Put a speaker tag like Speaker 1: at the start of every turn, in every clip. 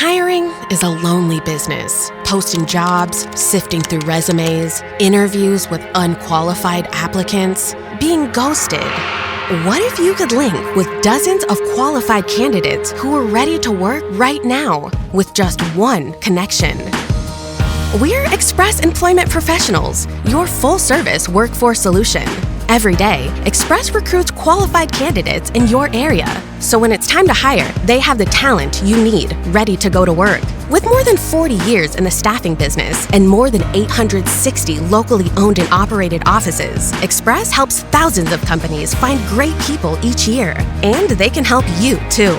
Speaker 1: Hiring is a lonely business. Posting jobs, sifting through resumes, interviews with unqualified applicants, being ghosted. What if you could link with dozens of qualified candidates who are ready to work right now with just one connection? We're Express Employment Professionals, your full-service workforce solution. Every day, Express recruits qualified candidates in your area. So when it's time to hire, they have the talent you need ready to go to work. With more than 40 years in the staffing business and more than 860 locally owned and operated offices, Express helps thousands of companies find great people each year. And they can help you, too.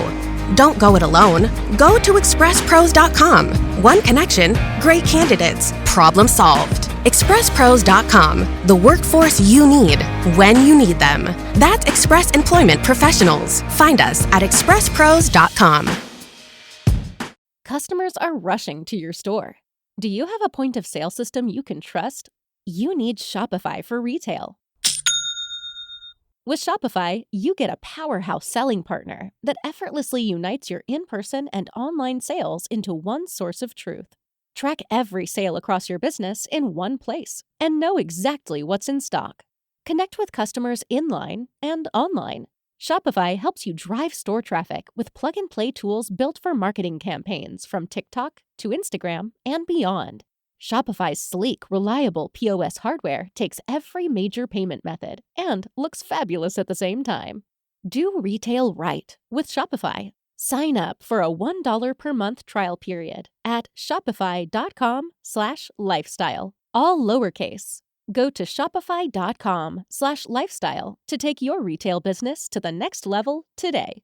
Speaker 1: Don't go it alone. Go to expresspros.com. One connection, great candidates, problem solved. expresspros.com, the workforce you need when you need them. That's Express Employment Professionals. Find us at expresspros.com.
Speaker 2: Customers are rushing to your store. Do you have a point of sale system you can trust? You need Shopify for retail. With Shopify, you get a powerhouse selling partner that effortlessly unites your in-person and online sales into one source of truth. Track every sale across your business in one place and know exactly what's in stock. Connect with customers in-line and online. Shopify helps you drive store traffic with plug-and-play tools built for marketing campaigns from TikTok to Instagram and beyond. Shopify's sleek, reliable POS hardware takes every major payment method and looks fabulous at the same time. Do retail right with Shopify. Sign up for a $1 per month trial period at shopify.com/lifestyle, all lowercase. Go to shopify.com/lifestyle to take your retail business to the next level today.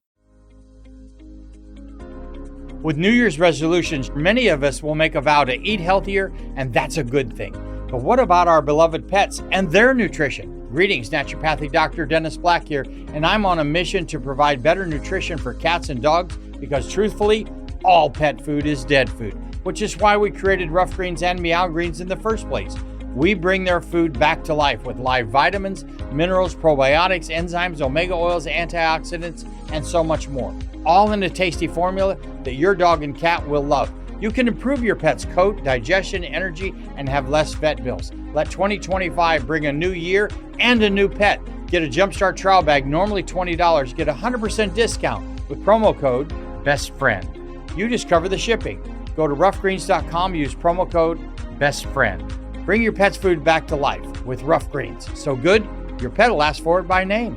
Speaker 3: With New Year's resolutions, many of us will make a vow to eat healthier, and that's a good thing. But what about our beloved pets and their nutrition? Greetings, naturopathic Dr. Dennis Black here, and I'm on a mission to provide better nutrition for cats and dogs because truthfully, all pet food is dead food, which is why we created Rough Greens and Meow Greens in the first place. We bring their food back to life with live vitamins, minerals, probiotics, enzymes, omega oils, antioxidants, and so much more. All in a tasty formula that your dog and cat will love. You can improve your pet's coat, digestion, energy, and have less vet bills. Let 2025 bring a new year and a new pet. Get a Jumpstart trial bag, normally $20. Get a 100% discount with promo code BESTFRIEND. You discover the shipping. Go to roughgreens.com, use promo code BESTFRIEND. Bring your pet's food back to life with Rough Greens. So good, your pet will ask for it by name.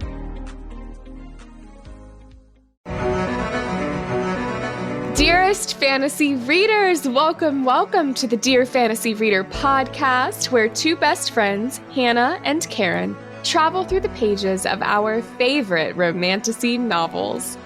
Speaker 4: Dearest fantasy readers, welcome to the Dear Fantasy Reader podcast, where two best friends, Hannah and Karen, travel through the pages of our favorite romantasy novels.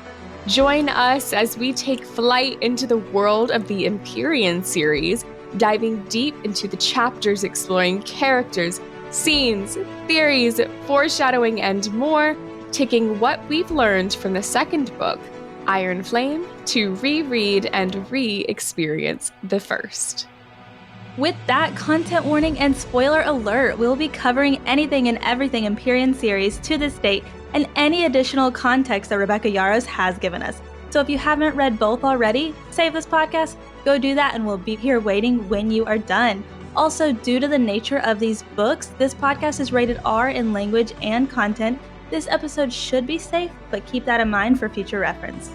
Speaker 4: Join us as we take flight into the world of the Empyrean series, diving deep into the chapters exploring characters, scenes, theories, foreshadowing, and more, taking what we've learned from the second book, Iron Flame, to reread and re-experience the first.
Speaker 5: With that content warning and spoiler alert, we'll be covering anything and everything Empyrean series to this date and any additional context that Rebecca Yarros has given us. So if you haven't read both already, save this podcast, go do that, and we'll be here waiting when you are done. Also, due to the nature of these books, this podcast is rated R in language and content. This episode should be safe, but keep that in mind for future reference.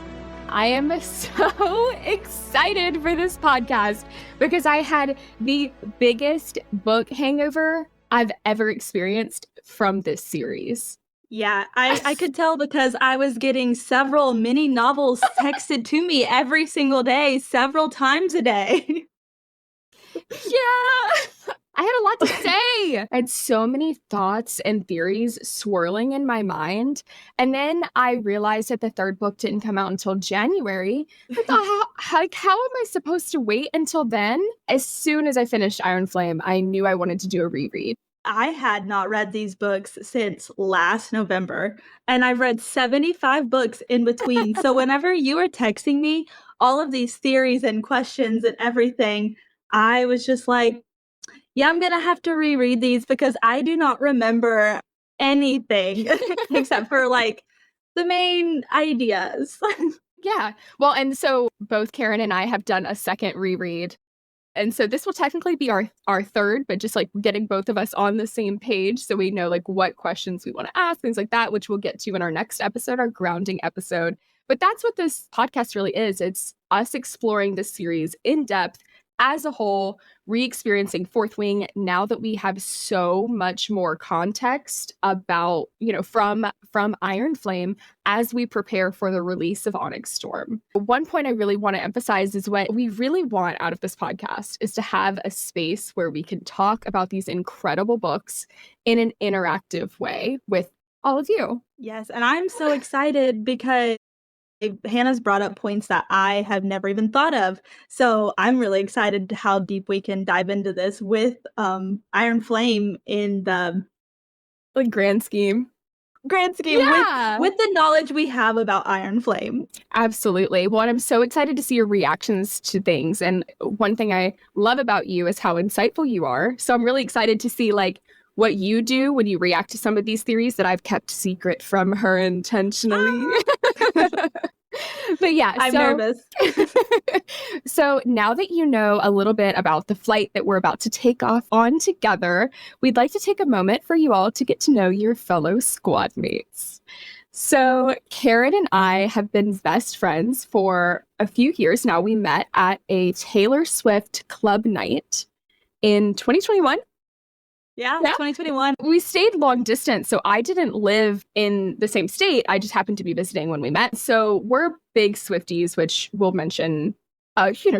Speaker 4: I am so excited for this podcast because I had the biggest book hangover I've ever experienced from this series.
Speaker 5: Yeah, I could tell because I was getting several mini novels texted to me every single day, several times a day.
Speaker 4: Yeah, I had a lot to say. I had so many thoughts and theories swirling in my mind. And then I realized that the third book didn't come out until January. I thought, how am I supposed to wait until then? As soon as I finished Iron Flame, I knew I wanted to do a reread.
Speaker 5: I had not read these books since last November, and I've read 75 books in between. So whenever you were texting me all of these theories and questions and everything, I was just like, yeah, I'm going to have to reread these because I do not remember anything except for like the main ideas.
Speaker 4: Yeah. Well, and so both Karen and I have done a second reread. And so this will technically be our third, but just like getting both of us on the same page so we know like what questions we want to ask, things like that, which we'll get to in our next episode, our grounding episode. But that's what this podcast really is. It's us exploring the series in depth as a whole, re-experiencing Fourth Wing now that we have so much more context about, from Iron Flame as we prepare for the release of Onyx Storm. One point I really want to emphasize is what we really want out of this podcast is to have a space where we can talk about these incredible books in an interactive way with all of you.
Speaker 5: Yes, and I'm so excited because Hannah's brought up points that I have never even thought of. So I'm really excited how deep we can dive into this with Iron Flame in the
Speaker 4: grand scheme.
Speaker 5: Yeah. with the knowledge we have about Iron Flame.
Speaker 4: Absolutely. Well, and I'm so excited to see your reactions to things. And one thing I love about you is how insightful you are. So I'm really excited to see like what you do when you react to some of these theories that I've kept secret from her intentionally. But yeah,
Speaker 5: I'm nervous.
Speaker 4: So now that you know a little bit about the flight that we're about to take off on together, we'd like to take a moment for you all to get to know your fellow squad mates. So Karen and I have been best friends for a few years now. We met at a Taylor Swift club night in 2021.
Speaker 5: Yeah, 2021.
Speaker 4: We stayed long distance, so I didn't live in the same state. I just happened to be visiting when we met. So we're big Swifties, which we'll mention,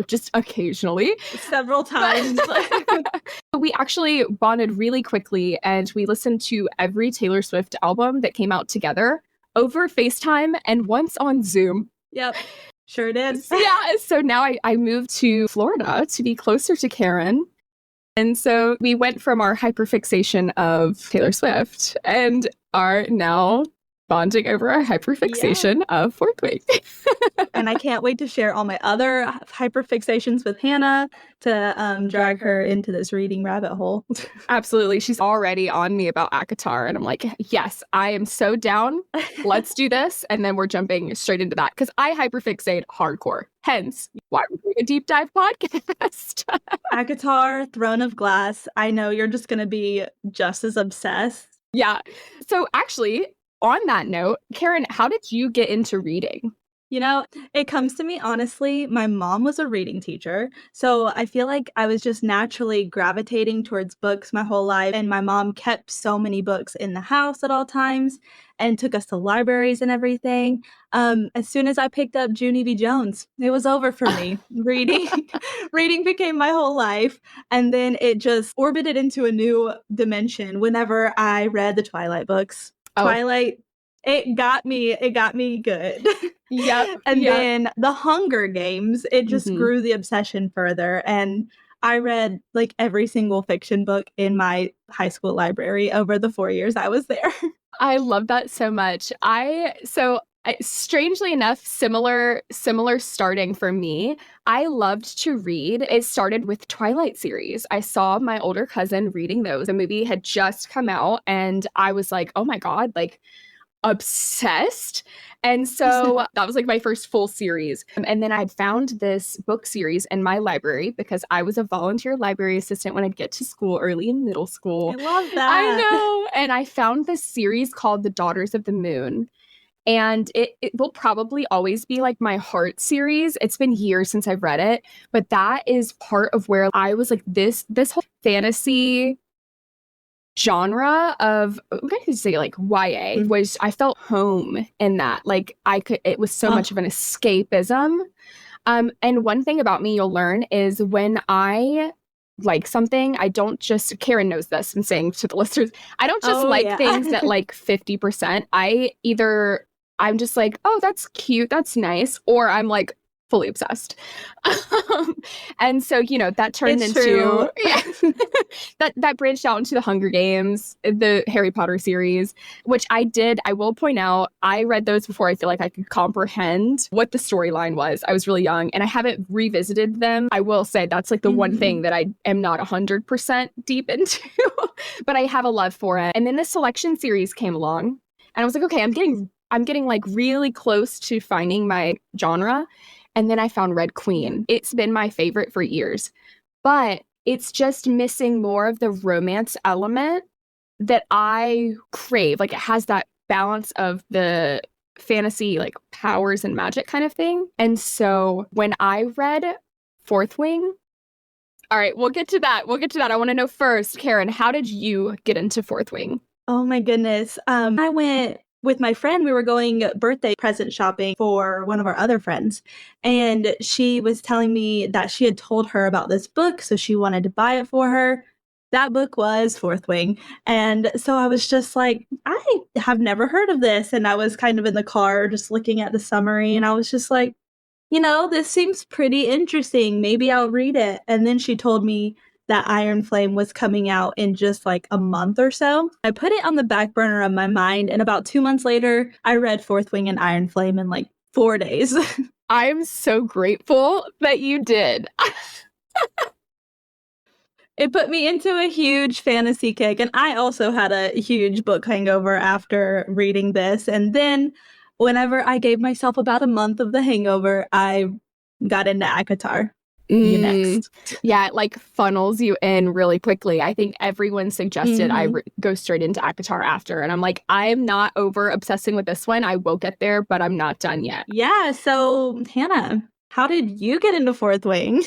Speaker 4: just occasionally.
Speaker 5: Several times.
Speaker 4: We actually bonded really quickly, and we listened to every Taylor Swift album that came out together over FaceTime and once on Zoom.
Speaker 5: Yep, sure did.
Speaker 4: Yeah, so now I moved to Florida to be closer to Karen. And so we went from our hyperfixation of Taylor Swift and are now bonding over our hyperfixation of Fourth Wing.
Speaker 5: And I can't wait to share all my other hyperfixations with Hannah to drag her into this reading rabbit hole.
Speaker 4: Absolutely. She's already on me about ACOTAR. And I'm like, yes, I am so down. Let's do this. And then we're jumping straight into that because I hyperfixate hardcore. Hence, why we're doing a deep dive podcast.
Speaker 5: ACOTAR, Throne of Glass. I know you're just going to be just as obsessed.
Speaker 4: Yeah. So actually, on that note, Karen, how did you get into reading?
Speaker 5: It comes to me honestly, my mom was a reading teacher, so I feel like I was just naturally gravitating towards books my whole life, and my mom kept so many books in the house at all times and took us to libraries and everything. As soon as I picked up Junie B. Jones, it was over for me. Reading became my whole life, and then it just orbited into a new dimension whenever I read the Twilight books. Twilight, it got me good.
Speaker 4: Yep.
Speaker 5: And then the Hunger Games, it just grew the obsession further. And I read like every single fiction book in my high school library over the 4 years I was there.
Speaker 4: I love that so much. Strangely enough, similar starting for me. I loved to read. It started with Twilight series. I saw my older cousin reading those. The movie had just come out and I was like, oh my God, like obsessed. And so that was like my first full series. And then I'd found this book series in my library because I was a volunteer library assistant when I'd get to school early in middle school.
Speaker 5: I love that.
Speaker 4: I know. And I found this series called The Daughters of the Moon. And it will probably always be like my heart series. It's been years since I've read it, but that is part of where I was like this whole fantasy genre of, I'm going to say like YA, was I felt home in that. Like it was so much of an escapism. And one thing about me you'll learn is when I like something, I don't just, Karen knows this, I'm saying to the listeners, I don't just things at like 50%. I'm just like, oh, that's cute, that's nice. Or I'm like fully obsessed. And so, that turned into, that branched out into the Hunger Games, the Harry Potter series, which I will point out, I read those before I feel like I could comprehend what the storyline was. I was really young and I haven't revisited them. I will say that's like the one thing that I am not 100% deep into, but I have a love for it. And then the Selection series came along and I was like, okay, I'm getting I'm getting like really close to finding my genre. And then I found Red Queen. It's been my favorite for years, but it's just missing more of the romance element that I crave. Like it has that balance of the fantasy, like powers and magic kind of thing. And so when I read Fourth Wing, all right, we'll get to that. I want to know first, Karen, how did you get into Fourth Wing?
Speaker 5: Oh my goodness. I went with my friend. We were going birthday present shopping for one of our other friends. And she was telling me that she had told her about this book, so she wanted to buy it for her. That book was Fourth Wing. And so I was just like, I have never heard of this. And I was kind of in the car just looking at the summary. And I was just like, this seems pretty interesting. Maybe I'll read it. And then she told me that Iron Flame was coming out in just like a month or so. I put it on the back burner of my mind. And about 2 months later, I read Fourth Wing and Iron Flame in like 4 days.
Speaker 4: I am so grateful that you did.
Speaker 5: It put me into a huge fantasy kick. And I also had a huge book hangover after reading this. And then whenever I gave myself about a month of the hangover, I got into ACOTAR. You next.
Speaker 4: Yeah, it like funnels you in really quickly. I think everyone suggested I go straight into ACOTAR after. And I'm like, I'm not over obsessing with this one. I will get there, but I'm not done yet.
Speaker 5: Yeah. So, Hannah, how did you get into Fourth Wing?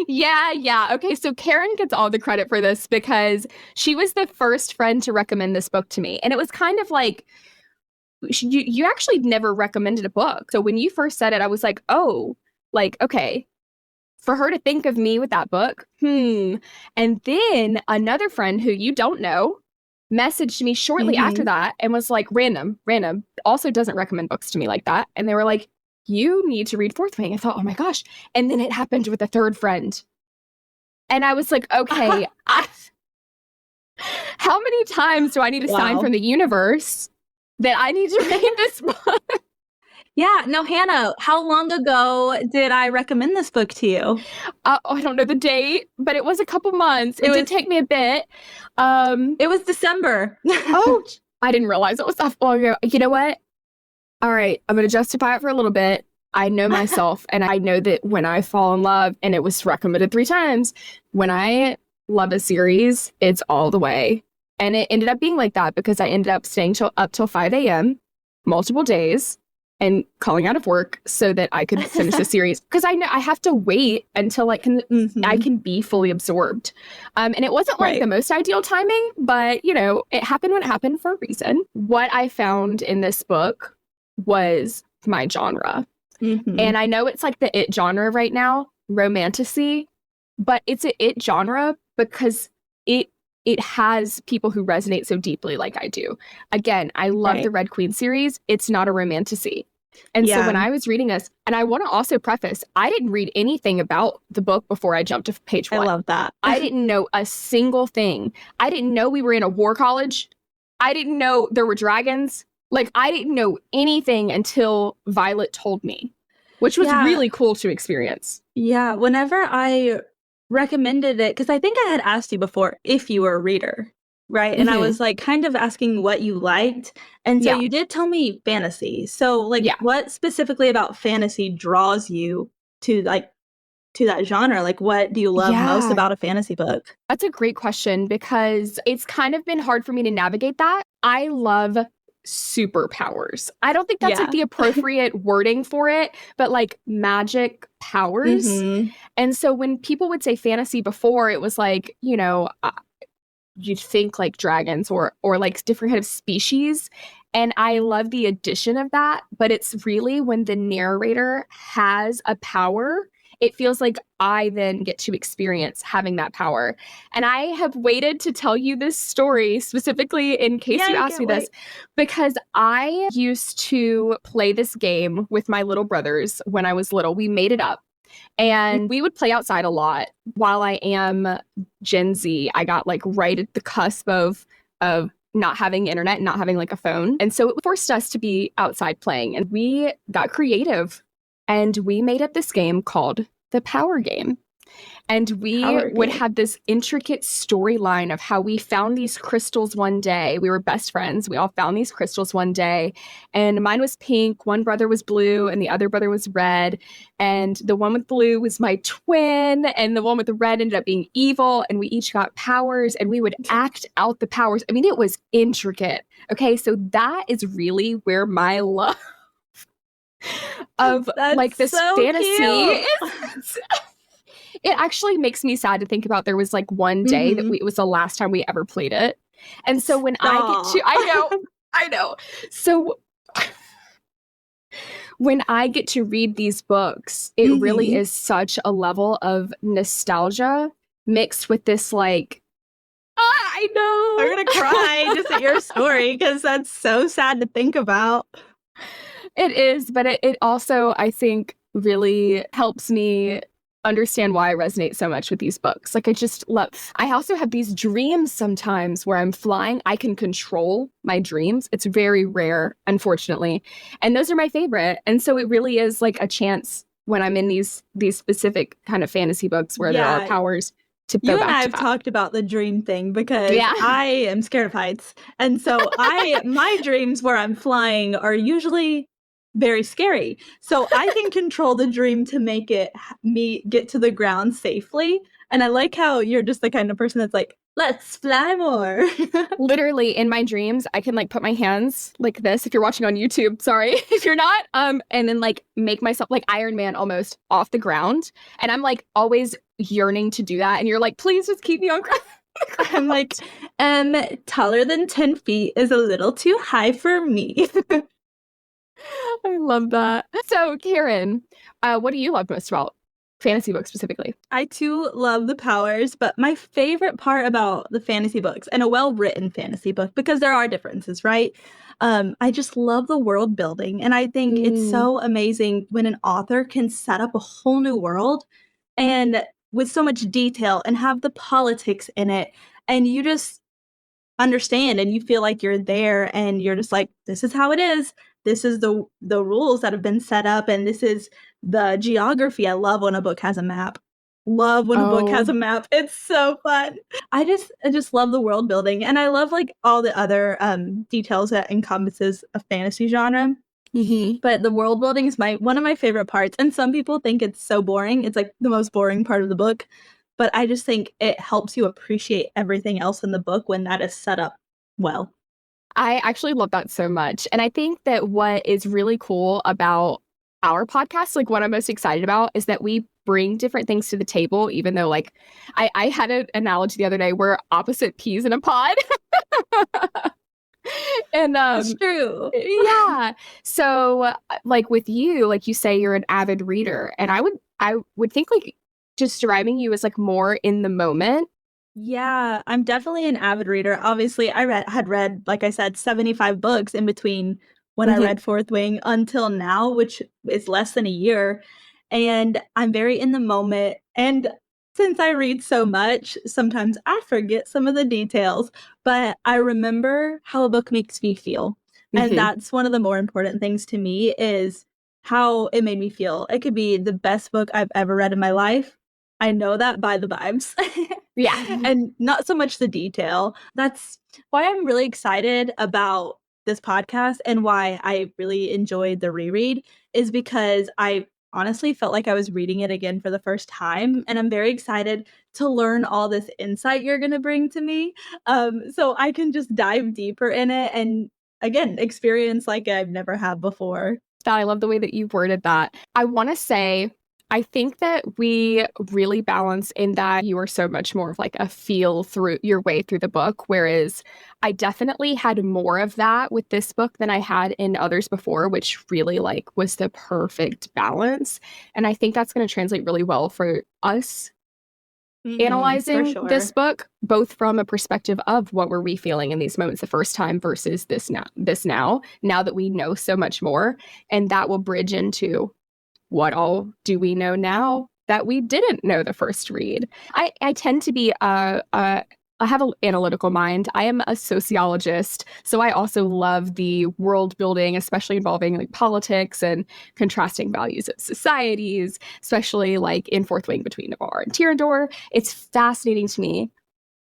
Speaker 4: Yeah. Okay, so Karen gets all the credit for this because she was the first friend to recommend this book to me. And it was kind of like, you actually never recommended a book. So when you first said it, I was like, oh, like, okay, for her to think of me with that book, And then another friend who you don't know messaged me shortly after that and was like, random, also doesn't recommend books to me like that. And they were like, you need to read Fourth Wing. I thought, oh my gosh. And then it happened with a third friend. And I was like, okay, how many times do I need a sign from the universe that I need to read this book?
Speaker 5: Yeah. No, Hannah, how long ago did I recommend this book to you?
Speaker 4: I don't know the date, but it was a couple months. It did take me a bit.
Speaker 5: It was December.
Speaker 4: Oh, I didn't realize it was that long ago. You know what? All right, I'm going to justify it for a little bit. I know myself, and I know that when I fall in love, and it was recommended 3 times, when I love a series, it's all the way. And it ended up being like that because I ended up staying up till 5 a.m. multiple days and calling out of work so that I could finish the series. Because I know I have to wait until I can be fully absorbed. And it wasn't like the most ideal timing, but, it happened when it happened for a reason. What I found in this book was my genre. And I know it's like the it genre right now, romantasy, but it's an it genre because it has people who resonate so deeply like I do. Again, I love the Red Queen series. It's not a romantasy. And so when I was reading this, and I want to also preface, I didn't read anything about the book before I jumped to page 1.
Speaker 5: I love that.
Speaker 4: I didn't know a single thing. I didn't know we were in a war college. I didn't know there were dragons. Like, I didn't know anything until Violet told me, which was really cool to experience.
Speaker 5: Yeah, whenever I recommended it, because I think I had asked you before if you were a reader, right? And I was like kind of asking what you liked. And so you did tell me fantasy. So like what specifically about fantasy draws you to that genre? Like, what do you love most about a fantasy book?
Speaker 4: That's a great question because it's kind of been hard for me to navigate that. I love superpowers. I don't think that's like the appropriate wording for it, but like magic powers. And so when people would say fantasy before, it was like, you'd think like dragons or like different kind of species. And I love the addition of that, but it's really when the narrator has a power, it feels like I then get to experience having that power. And I have waited to tell you this story specifically in case you asked me this, because I used to play this game with my little brothers when I was little. We made it up. And we would play outside a lot. While I am Gen Z, I got like right at the cusp of not having internet and not having like a phone. And so it forced us to be outside playing. And we got creative and we made up this game called the Power Game. And we would have this intricate storyline of how we found these crystals one day. We were best friends. We all found these crystals one day. And mine was pink, one brother was blue, and the other brother was red. And the one with blue was my twin, and the one with the red ended up being evil. And we each got powers, and we would act out the powers. I mean, it was intricate. Okay, so that is really where my love of like this so fantasy is. It actually makes me sad to think about there was like one day that it was the last time we ever played it. And so when I know. So when I get to read these books, it really is such a level of nostalgia mixed with this like, I know.
Speaker 5: I'm going to cry just at your story because that's so sad to think about.
Speaker 4: It is, but it also, I think, really helps me understand why I resonate so much with these books. Like, I also have these dreams sometimes where I'm flying. I can control my dreams. It's very rare, unfortunately. And those are my favorite. And so it really is like a chance when I'm in these specific kind of fantasy books where there are powers to go back to that. You and I have
Speaker 5: talked about the dream thing because I am scared of heights. And so my dreams where I'm flying are usually very scary. So I can control the dream to make me get to the ground safely. And I like how you're just the kind of person that's like, let's fly more.
Speaker 4: Literally in my dreams, I can like put my hands like this. If you're watching on YouTube, sorry. If you're not, and then like make myself like Iron Man almost off the ground. And I'm like always yearning to do that. And you're like, please just keep me on ground.
Speaker 5: I'm like, taller than 10 feet is a little too high for me.
Speaker 4: I love that. So, Karen, what do you love most about fantasy books specifically?
Speaker 5: I too love the powers, but my favorite part about the fantasy books and a well-written fantasy book, because there are differences, right? I just love the world building. And I think it's so amazing when an author can set up a whole new world and with so much detail and have the politics in it. And you just understand and you feel like you're there and you're just like, this is how it is. This is the rules that have been set up, and this is the geography. I love when a book has a map. Love when a book has a map. It's so fun. I just love the world building, and I love like all the other details that encompasses a fantasy genre. But the world building is one of my favorite parts. And some people think it's so boring. It's like the most boring part of the book. But I just think it helps you appreciate everything else in the book when that is set up well.
Speaker 4: I actually love that so much. And I think that what is really cool about our podcast, like what I'm most excited about, is that we bring different things to the table, even though like I had an analogy the other day, we're opposite peas in a pod. And
Speaker 5: that's true.
Speaker 4: Yeah. So like with you, like you say, you're an avid reader. And I would think like just describing you as like more in the moment.
Speaker 5: Yeah, I'm definitely an avid reader. Obviously, I had read, like I said, 75 books in between when I read Fourth Wing until now, which is less than a year. And I'm very in the moment. And since I read so much, sometimes I forget some of the details, but I remember how a book makes me feel. And that's one of the more important things to me is how it made me feel. It could be the best book I've ever read in my life. I know that by the vibes.
Speaker 4: Yeah.
Speaker 5: And not so much the detail. That's why I'm really excited about this podcast and why I really enjoyed the reread is because I honestly felt like I was reading it again for the first time. And I'm very excited to learn all this insight you're going to bring to me. So I can just dive deeper in it and, again, experience like I've never had before.
Speaker 4: I love the way that you worded that. I want to say, I think that we really balance in that you are so much more of like a feel through your way through the book, whereas I definitely had more of that with this book than I had in others before, which really like was the perfect balance. And I think that's going to translate really well for us analyzing this book, both from a perspective of what were we feeling in these moments the first time versus this now that we know so much more. And that will bridge into what all do we know now that we didn't know the first read. I tend to be a I have an analytical mind. I am a sociologist, so I also love the world building, especially involving like politics and contrasting values of societies, especially like in Fourth Wing between Navarre and Tyrandor. It's fascinating to me.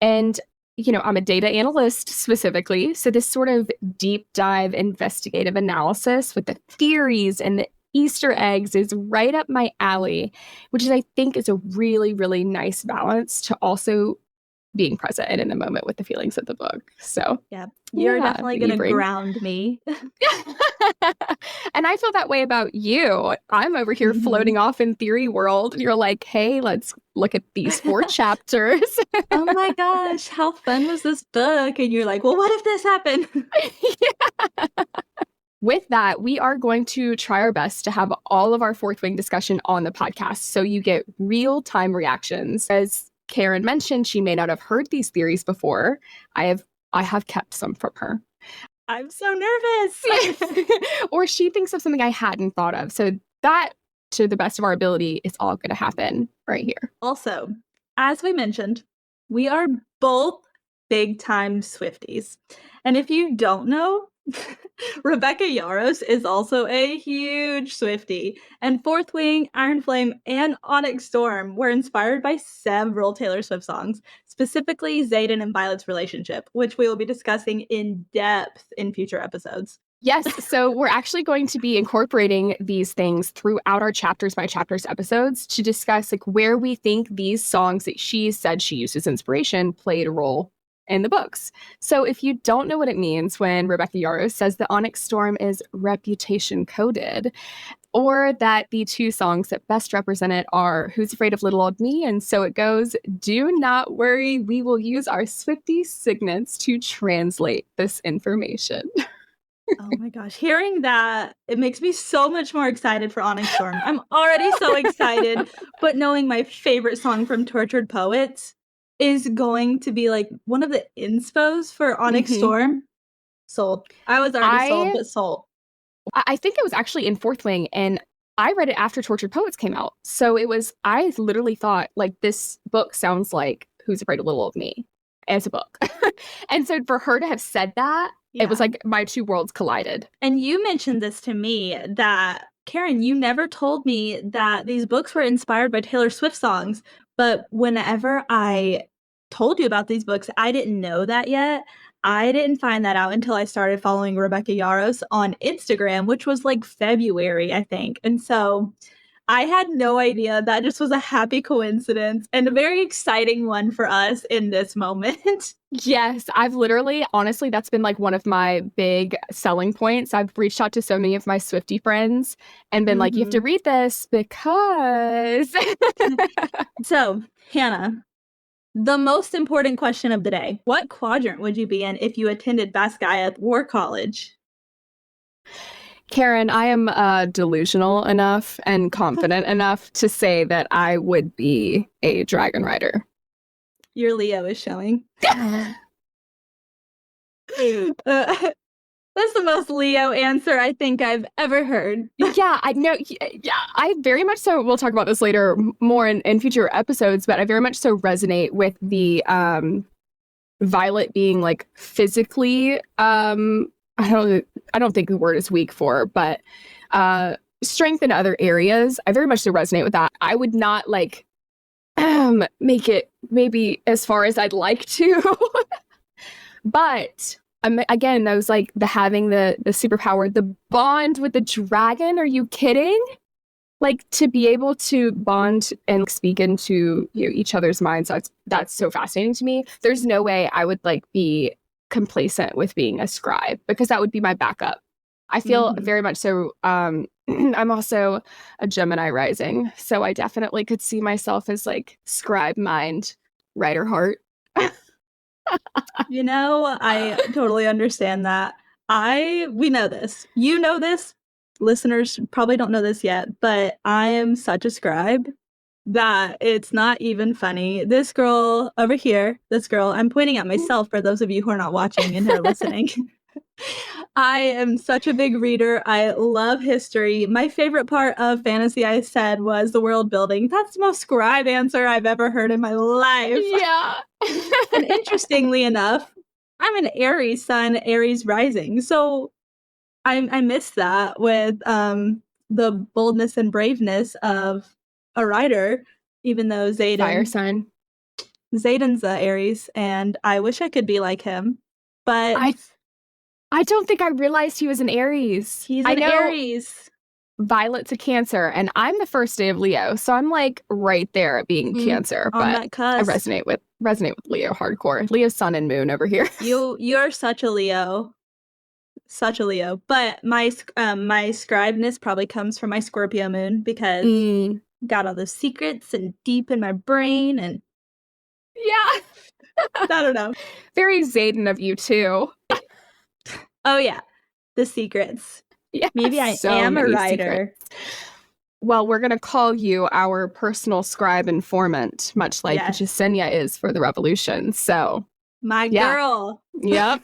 Speaker 4: And, I'm a data analyst specifically, so this sort of deep dive investigative analysis with the theories and the Easter eggs is right up my alley, which is, I think, is a really, really nice balance to also being present and in the moment with the feelings of the book. So
Speaker 5: yeah, you're definitely going to ground me.
Speaker 4: And I feel that way about you. I'm over here floating off in theory world. And you're like, hey, let's look at these 4 chapters.
Speaker 5: Oh my gosh, how fun was this book? And you're like, well, what if this happened?
Speaker 4: Yeah. With that, we are going to try our best to have all of our Fourth Wing discussion on the podcast, so you get real-time reactions. As Karen mentioned, she may not have heard these theories before. I have kept some from her.
Speaker 5: I'm so nervous.
Speaker 4: Or she thinks of something I hadn't thought of. So that, to the best of our ability, is all going to happen right here.
Speaker 5: Also, as we mentioned, we are both big-time Swifties. And if you don't know, Rebecca Yarros is also a huge Swiftie, and Fourth Wing, Iron Flame, and Onyx Storm were inspired by several Taylor Swift songs, specifically Xaden and Violet's relationship, which we will be discussing in depth in future episodes.
Speaker 4: Yes, so we're actually going to be incorporating these things throughout our chapters by chapters episodes to discuss like where we think these songs that she said she used as inspiration played a role in the books. So if you don't know what it means when Rebecca Yarros says that Onyx Storm is reputation coded, or that the 2 songs that best represent it are Who's Afraid of Little Old Me and So It Goes, do not worry, we will use our Swiftie Signets to translate this information.
Speaker 5: Oh my gosh, hearing that, it makes me so much more excited for Onyx Storm. I'm already so excited, but knowing my favorite song from Tortured Poets is going to be like one of the inspos for Onyx Storm. Sold. I was already sold, but sold.
Speaker 4: I think it was actually in Fourth Wing, and I read it after Tortured Poets came out. So I literally thought, like, this book sounds like Who's Afraid of Little Old Me as a book. And so for her to have said that, it was like my 2 worlds collided.
Speaker 5: And you mentioned this to me that, Karen, you never told me that these books were inspired by Taylor Swift songs. But whenever I told you about these books, I didn't know that yet. I didn't find that out until I started following Rebecca Yarros on Instagram, which was like February, I think. And so I had no idea. That just was a happy coincidence and a very exciting one for us in this moment.
Speaker 4: Yes, honestly, that's been like one of my big selling points. I've reached out to so many of my Swiftie friends and been like, you have to read this because...
Speaker 5: So, Hannah, the most important question of the day. What quadrant would you be in if you attended Basgiath War College?
Speaker 4: Karen, I am delusional enough and confident enough to say that I would be a dragon rider.
Speaker 5: Your Leo is showing. That's the most Leo answer I think I've ever heard.
Speaker 4: Yeah, I know. Yeah, I very much so. We'll talk about this later more in future episodes, but I very much so resonate with the Violet being like physically. I don't think the word is weak for, but strength in other areas. I very much so resonate with that. I would not like make it maybe as far as I'd like to, but. Again, that was like having the superpower, the bond with the dragon. Are you kidding? Like to be able to bond and speak into each other's minds. That's so fascinating to me. There's no way I would like be complacent with being a scribe because that would be my backup. I feel very much so. I'm also a Gemini rising, so I definitely could see myself as like scribe mind, writer heart.
Speaker 5: I totally understand that. We know this. You know this. Listeners probably don't know this yet, but I am such a scribe that it's not even funny. This girl over here, I'm pointing at myself for those of you who are not watching and who are listening. I am such a big reader. I love history. My favorite part of fantasy, I said, was the world building. That's the most scribe answer I've ever heard in my life.
Speaker 4: Yeah.
Speaker 5: And interestingly enough, I'm an Aries sun, Aries rising. So I miss that with the boldness and braveness of a writer, even though
Speaker 4: Fire sign.
Speaker 5: Zayden's Aries, and I wish I could be like him. But
Speaker 4: I don't think I realized he was an Aries.
Speaker 5: he's
Speaker 4: I
Speaker 5: an
Speaker 4: know
Speaker 5: Aries.
Speaker 4: Violet's a Cancer, and I'm the first day of Leo, so I'm like right there at being Cancer.
Speaker 5: On
Speaker 4: But
Speaker 5: that cusp.
Speaker 4: I resonate with Leo hardcore. Leo's sun and moon over here.
Speaker 5: You're such a Leo. Such a Leo. But my scribeness probably comes from my Scorpio moon because got all those secrets and deep in my brain and
Speaker 4: Yeah.
Speaker 5: I don't know.
Speaker 4: Very Zayden of you too.
Speaker 5: Oh yeah. The secrets.
Speaker 4: Yeah.
Speaker 5: Maybe I
Speaker 4: so
Speaker 5: am a
Speaker 4: many
Speaker 5: writer.
Speaker 4: secrets. Well, we're going to call you our personal scribe informant, much like Jasenia is for the revolution. So,
Speaker 5: my girl.
Speaker 4: Yep.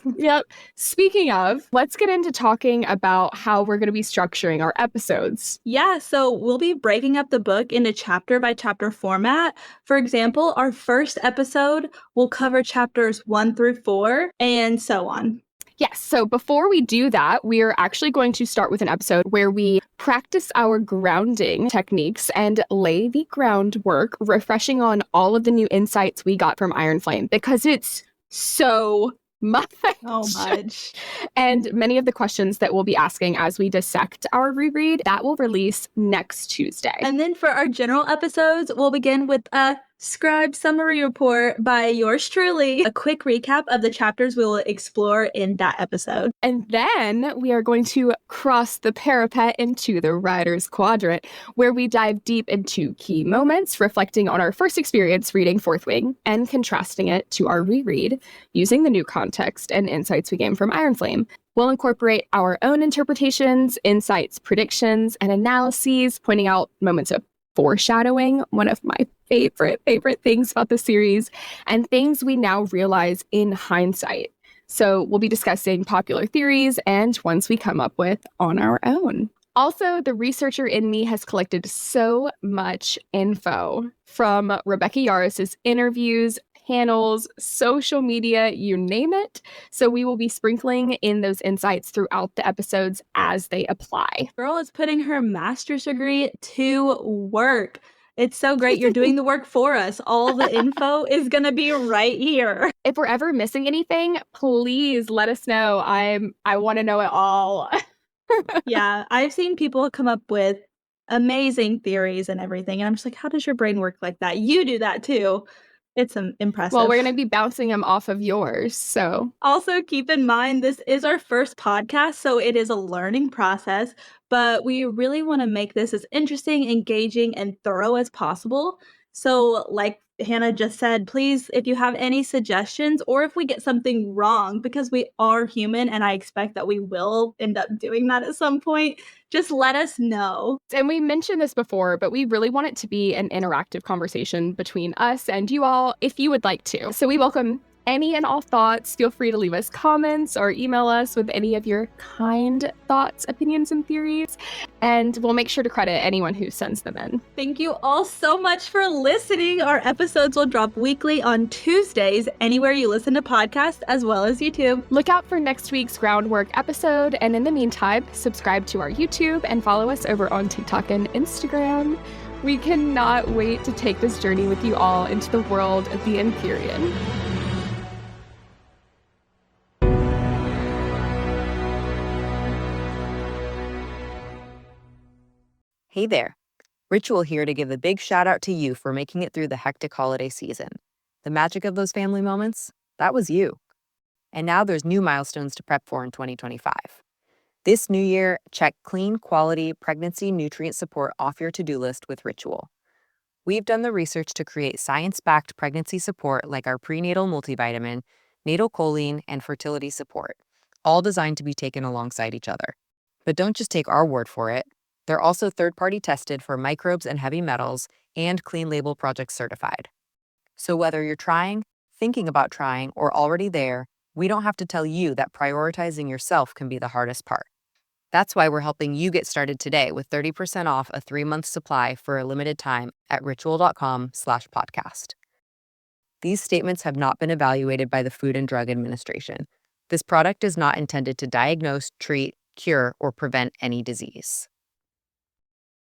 Speaker 4: Speaking of, let's get into talking about how we're going to be structuring our episodes.
Speaker 5: Yeah, so we'll be breaking up the book into chapter by chapter format. For example, our first episode will cover chapters 1 through 4 and so on.
Speaker 4: Yes, so before we do that, we are actually going to start with an episode where we practice our grounding techniques and lay the groundwork, refreshing on all of the new insights we got from Iron Flame, because it's so much.
Speaker 5: Oh, much.
Speaker 4: And many of the questions that we'll be asking as we dissect our reread, that will release next Tuesday.
Speaker 5: And then for our general episodes, we'll begin with a scribe summary report by yours truly, a quick recap of the chapters we will explore in that episode.
Speaker 4: And then we are going to cross the parapet into the Writer's Quadrant, where we dive deep into key moments, reflecting on our first experience reading Fourth Wing and contrasting it to our reread using the new context and insights we gained from Iron Flame. We'll incorporate our own interpretations, insights, predictions, and analyses, pointing out moments of foreshadowing, one of my favorite things about the series, and things we now realize in hindsight. So we'll be discussing popular theories and ones we come up with on our own. Also, the researcher in me has collected so much info from Rebecca Yarros' interviews, panels, social media, you name it. So we will be sprinkling in those insights throughout the episodes as they apply.
Speaker 5: Girl is putting her master's degree to work. It's so great. You're doing the work for us. All the info is going to be right here.
Speaker 4: If we're ever missing anything, please let us know. I want to know it all.
Speaker 5: Yeah, I've seen people come up with amazing theories and everything. And I'm just like, how does your brain work like that? You do that too. It's impressive.
Speaker 4: Well, we're going to be bouncing them off of yours, so.
Speaker 5: Also, keep in mind, this is our first podcast, so it is a learning process, but we really want to make this as interesting, engaging, and thorough as possible. So, like Hannah just said, please, if you have any suggestions or if we get something wrong, because we are human and I expect that we will end up doing that at some point, just let us know.
Speaker 4: And we mentioned this before, but we really want it to be an interactive conversation between us and you all if you would like to. So we welcome any and all thoughts. Feel free to leave us comments or email us with any of your kind thoughts, opinions, and theories. And we'll make sure to credit anyone who sends them in.
Speaker 5: Thank you all so much for listening. Our episodes will drop weekly on Tuesdays, anywhere you listen to podcasts, as well as YouTube.
Speaker 4: Look out for next week's groundwork episode. And in the meantime, subscribe to our YouTube and follow us over on TikTok and Instagram. We cannot wait to take this journey with you all into the world of the Empyrean.
Speaker 6: Hey there, Ritual here to give a big shout out to you for making it through the hectic holiday season. The magic of those family moments, that was you. And now there's new milestones to prep for in 2025. This new year, check clean, quality pregnancy nutrient support off your to-do list with Ritual. We've done the research to create science-backed pregnancy support like our prenatal multivitamin, natal choline, and fertility support, all designed to be taken alongside each other. But don't just take our word for it. They're also third-party tested for microbes and heavy metals and Clean Label Project certified. So whether you're trying, thinking about trying, or already there, We don't have to tell you that prioritizing yourself can be the hardest part. That's why we're helping you get started today with 30% off a 3-month supply for a limited time at ritual.com/podcast. These statements have not been evaluated by the Food and Drug Administration. This product is not intended to diagnose, treat, cure, or prevent any disease.